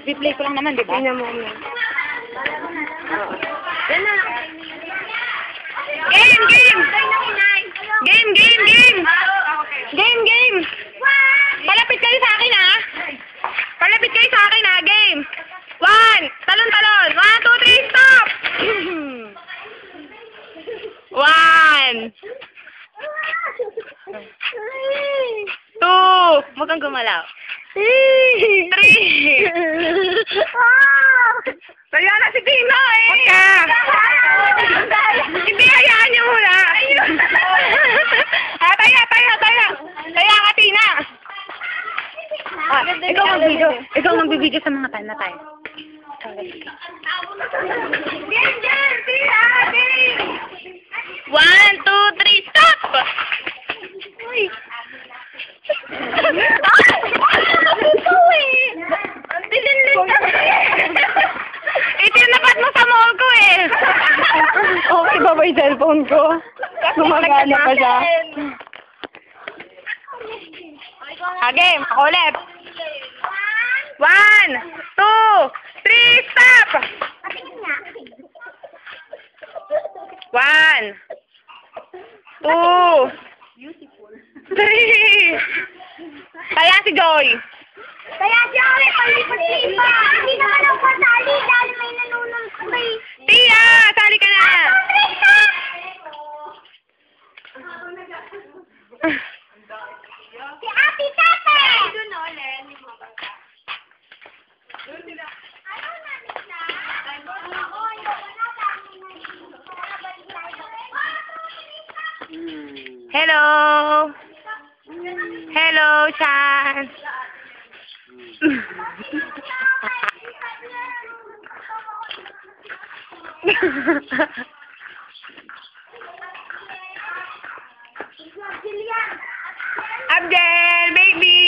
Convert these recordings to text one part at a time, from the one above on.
Replay ko lang naman, di ba? Tingnan mo na. Yan na. Game! Game! Game! Game! Game! Game! Game! Palapit kayo sa akin, ha? Palapit kayo sa akin, ha? Game! 1! Talon-talon! 1, 2, 3, stop! 1! 2! Huwag kang gumalaw. 3! Kaya na si Tino, eh! Huwag ka! Hindi, hayaan niyo muna! Taya! Taya ka, Tina! Ikaw mag-video. Ikaw mag-video sa mga na tayo. One, two, three, stop! Uy! Itinapat mo sa mall ko, eh! Okay ba ba yung cellphone ko? Gumagana pa siya. Game, ako ulit. 1, 2, 3, stop! 1, 2, 3. Kaya si Joy. Kaya siya ulit palipat-lipat. Hindi naman ako kasali dahil may nanunong spray. Tia, sali ka na. Si Ate Tete! Hello. Hello, Chan. Abdel, baby.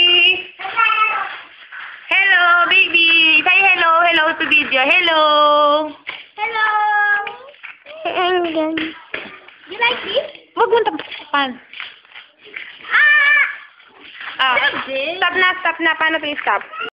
Hello, baby. Say hello, hello to video. Hello. Hello! You like this? Wag mo tapan. Ah! Stop na. Paano to stop?